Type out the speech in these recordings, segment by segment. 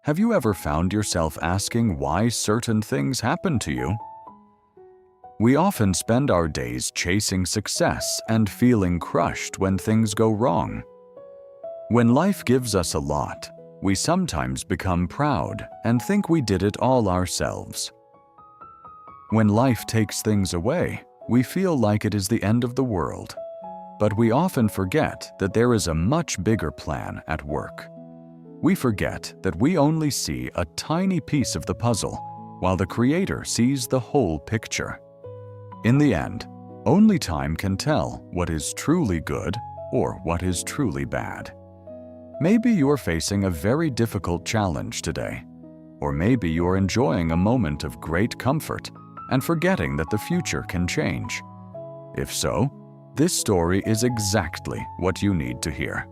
Have you ever found yourself asking why certain things happen to you? We often spend our days chasing success and feeling crushed when things go wrong. When life gives us a lot, we sometimes become proud and think we did it all ourselves. When life takes things away, we feel like it is the end of the world. But we often forget that there is a much bigger plan at work. We forget that we only see a tiny piece of the puzzle, while the Creator sees the whole picture. In the end, only time can tell what is truly good or what is truly bad. Maybe you're facing a very difficult challenge today, or maybe you're enjoying a moment of great comfort and forgetting that the future can change. If so, this story is exactly what you need to hear.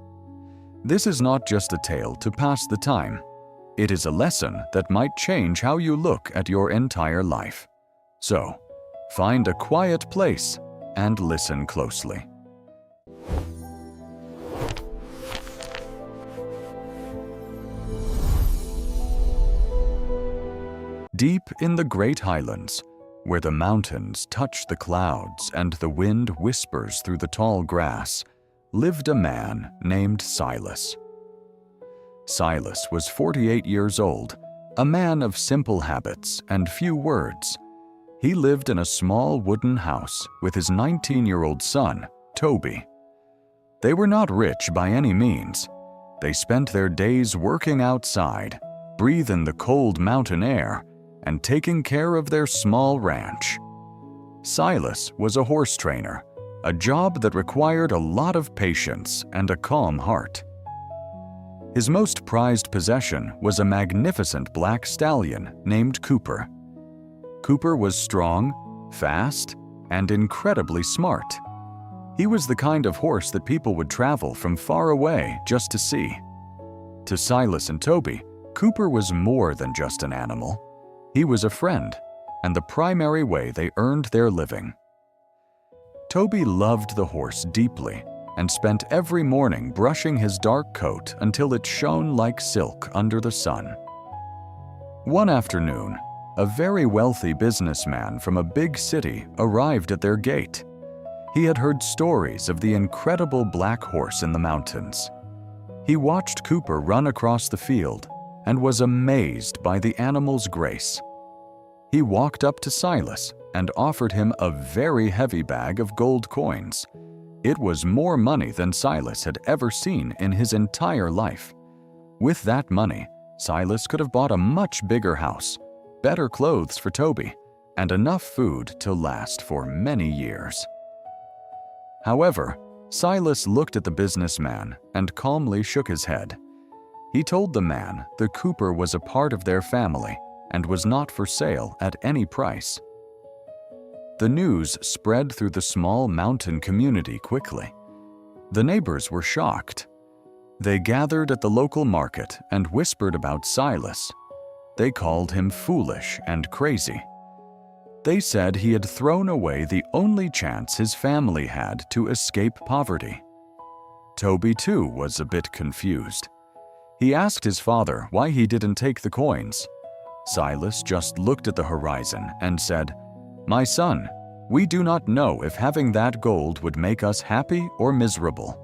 This is not just a tale to pass the time. It is a lesson that might change how you look at your entire life. So, find a quiet place and listen closely. Deep in the Great Highlands, where the mountains touch the clouds and the wind whispers through the tall grass, lived a man named Silas. Silas was 48 years old, a man of simple habits and few words. He lived in a small wooden house with his 19-year-old son, Toby. They were not rich by any means. They spent their days working outside, breathing the cold mountain air, and taking care of their small ranch. Silas was a horse trainer, a job that required a lot of patience and a calm heart. His most prized possession was a magnificent black stallion named Cooper. Cooper was strong, fast, and incredibly smart. He was the kind of horse that people would travel from far away just to see. To Silas and Toby, Cooper was more than just an animal. He was a friend, and the primary way they earned their living. Toby loved the horse deeply and spent every morning brushing his dark coat until it shone like silk under the sun. One afternoon, a very wealthy businessman from a big city arrived at their gate. He had heard stories of the incredible black horse in the mountains. He watched Cooper run across the field and was amazed by the animal's grace. He walked up to Silas and offered him a very heavy bag of gold coins. It was more money than Silas had ever seen in his entire life. With that money, Silas could have bought a much bigger house, better clothes for Toby, and enough food to last for many years. However, Silas looked at the businessman and calmly shook his head. He told the man the Cooper was a part of their family and was not for sale at any price. The news spread through the small mountain community quickly. The neighbors were shocked. They gathered at the local market and whispered about Silas. They called him foolish and crazy. They said he had thrown away the only chance his family had to escape poverty. Toby, too, was a bit confused. He asked his father why he didn't take the coins. Silas just looked at the horizon and said, "My son, we do not know if having that gold would make us happy or miserable.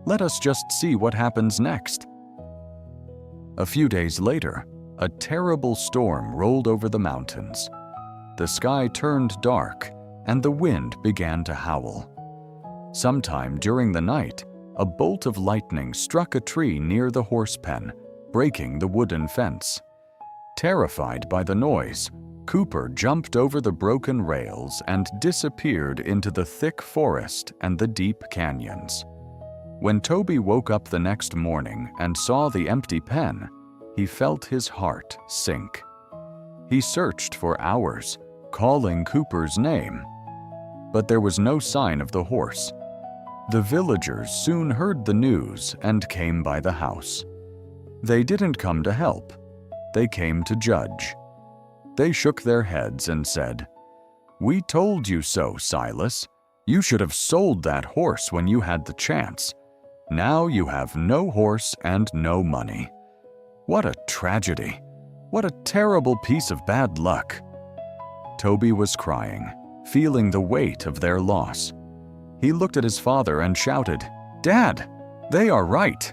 Let us just see what happens next." A few days later, a terrible storm rolled over the mountains. The sky turned dark and the wind began to howl. Sometime during the night, a bolt of lightning struck a tree near the horse pen, breaking the wooden fence. Terrified by the noise, Cooper jumped over the broken rails and disappeared into the thick forest and the deep canyons. When Toby woke up the next morning and saw the empty pen, he felt his heart sink. He searched for hours, calling Cooper's name, but there was no sign of the horse. The villagers soon heard the news and came by the house. They didn't come to help. They came to judge. They shook their heads and said, "We told you so, Silas. You should have sold that horse when you had the chance. Now you have no horse and no money. What a tragedy! What a terrible piece of bad luck! Toby was crying, feeling the weight of their loss. He looked at his father and shouted, "Dad, they are right!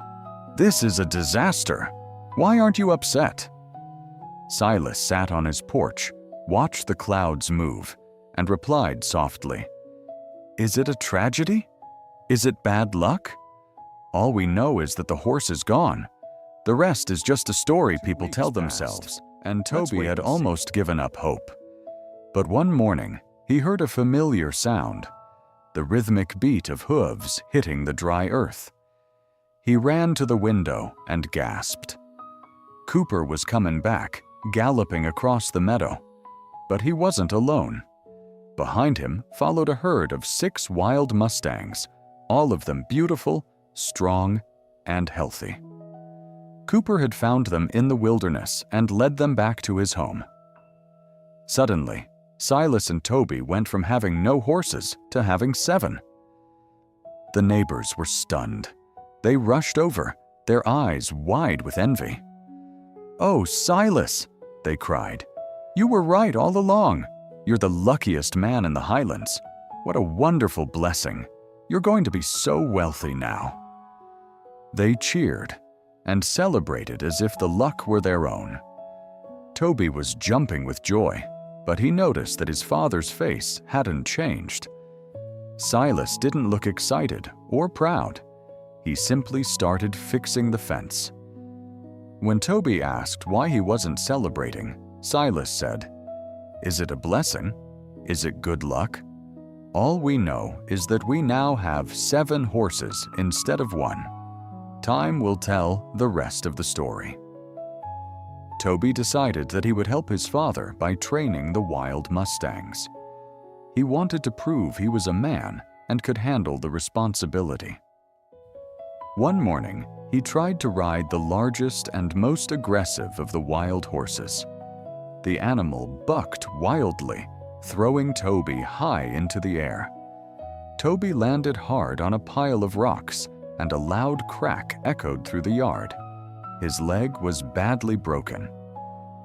This is a disaster! Why aren't you upset?" Silas sat on his porch, watched the clouds move, and replied softly, "Is it a tragedy? Is it bad luck? All we know is that the horse is gone. The rest is just a story people tell themselves," and Toby had almost given up hope. But one morning, he heard a familiar sound, the rhythmic beat of hooves hitting the dry earth. He ran to the window and gasped. Cooper was coming back, galloping across the meadow. But he wasn't alone. Behind him followed a herd of 6 wild mustangs, all of them beautiful, strong, and healthy. Cooper had found them in the wilderness and led them back to his home. Suddenly, Silas and Toby went from having no horses to having 7. The neighbors were stunned. They rushed over, their eyes wide with envy. "Oh, Silas," they cried, "you were right all along. You're the luckiest man in the Highlands. What a wonderful blessing. You're going to be so wealthy now." They cheered and celebrated as if the luck were their own. Toby was jumping with joy, but he noticed that his father's face hadn't changed. Silas didn't look excited or proud. He simply started fixing the fence. When Toby asked why he wasn't celebrating, Silas said, "Is it a blessing? Is it good luck? All we know is that we now have 7 horses instead of 1. Time will tell the rest of the story." Toby decided that he would help his father by training the wild mustangs. He wanted to prove he was a man and could handle the responsibility. One morning, he tried to ride the largest and most aggressive of the wild horses. The animal bucked wildly, throwing Toby high into the air. Toby landed hard on a pile of rocks, and a loud crack echoed through the yard. His leg was badly broken.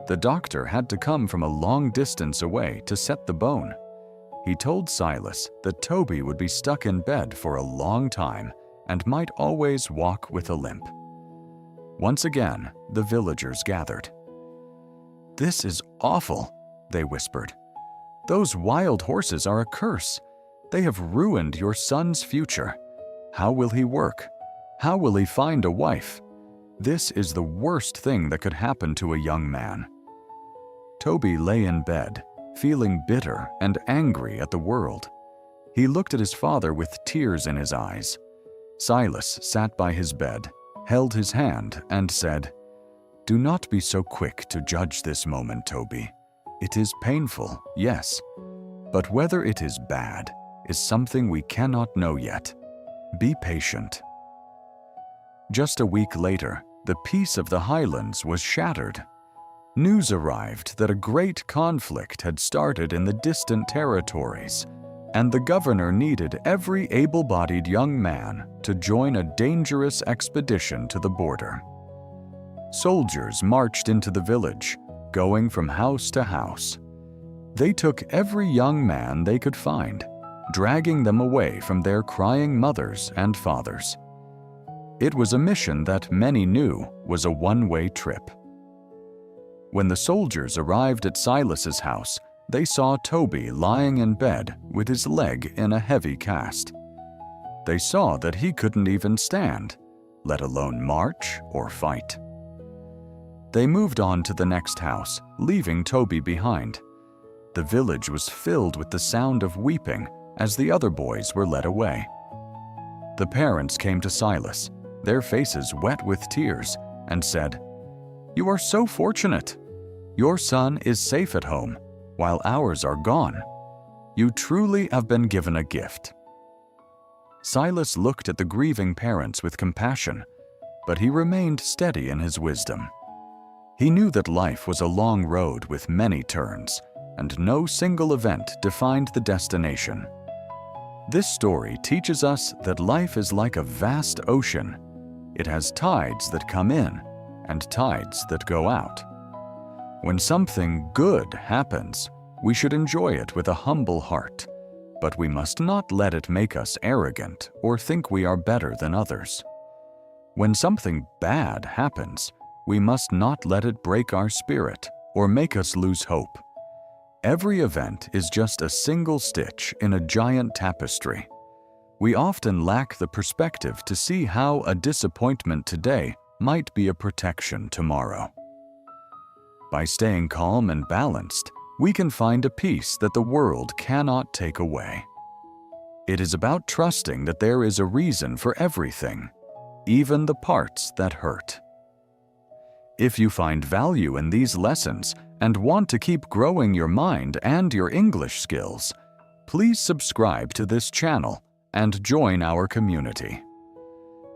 The doctor had to come from a long distance away to set the bone. He told Silas that Toby would be stuck in bed for a long time and might always walk with a limp. Once again, the villagers gathered. "This is awful," they whispered. "Those wild horses are a curse. They have ruined your son's future. How will he work? How will he find a wife? This is the worst thing that could happen to a young man." Toby lay in bed, feeling bitter and angry at the world. He looked at his father with tears in his eyes. Silas sat by his bed, held his hand, and said, "Do not be so quick to judge this moment, Toby. It is painful, yes, but whether it is bad is something we cannot know yet. Be patient." Just a week later, the peace of the Highlands was shattered. News arrived that a great conflict had started in the distant territories, and the governor needed every able-bodied young man to join a dangerous expedition to the border. Soldiers marched into the village, going from house to house. They took every young man they could find, dragging them away from their crying mothers and fathers. It was a mission that many knew was a one-way trip. When the soldiers arrived at Silas's house, they saw Toby lying in bed with his leg in a heavy cast. They saw that he couldn't even stand, let alone march or fight. They moved on to the next house, leaving Toby behind. The village was filled with the sound of weeping as the other boys were led away. The parents came to Silas, their faces wet with tears, and said, "You are so fortunate. Your son is safe at home, while ours are gone. You truly have been given a gift." Silas looked at the grieving parents with compassion, but he remained steady in his wisdom. He knew that life was a long road with many turns, and no single event defined the destination. This story teaches us that life is like a vast ocean. It has tides that come in and tides that go out. When something good happens, we should enjoy it with a humble heart, but we must not let it make us arrogant or think we are better than others. When something bad happens, we must not let it break our spirit or make us lose hope. Every event is just a single stitch in a giant tapestry. We often lack the perspective to see how a disappointment today might be a protection tomorrow. By staying calm and balanced, we can find a peace that the world cannot take away. It is about trusting that there is a reason for everything, even the parts that hurt. If you find value in these lessons and want to keep growing your mind and your English skills, please subscribe to this channel and join our community.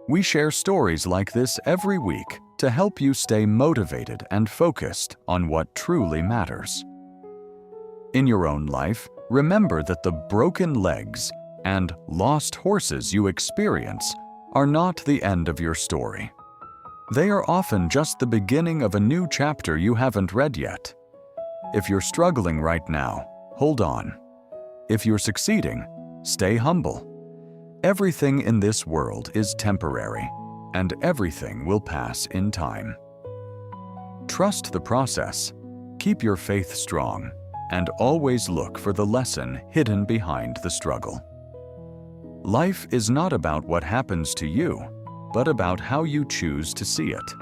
We share stories like this every week to help you stay motivated and focused on what truly matters. In your own life, remember that the broken legs and lost horses you experience are not the end of your story. They are often just the beginning of a new chapter you haven't read yet. If you're struggling right now, hold on. If you're succeeding, stay humble. Everything in this world is temporary, and everything will pass in time. Trust the process, keep your faith strong, and always look for the lesson hidden behind the struggle. Life is not about what happens to you, but about how you choose to see it.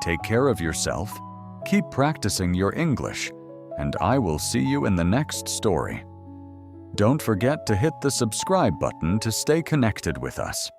Take care of yourself, keep practicing your English, and I will see you in the next story. Don't forget to hit the subscribe button to stay connected with us.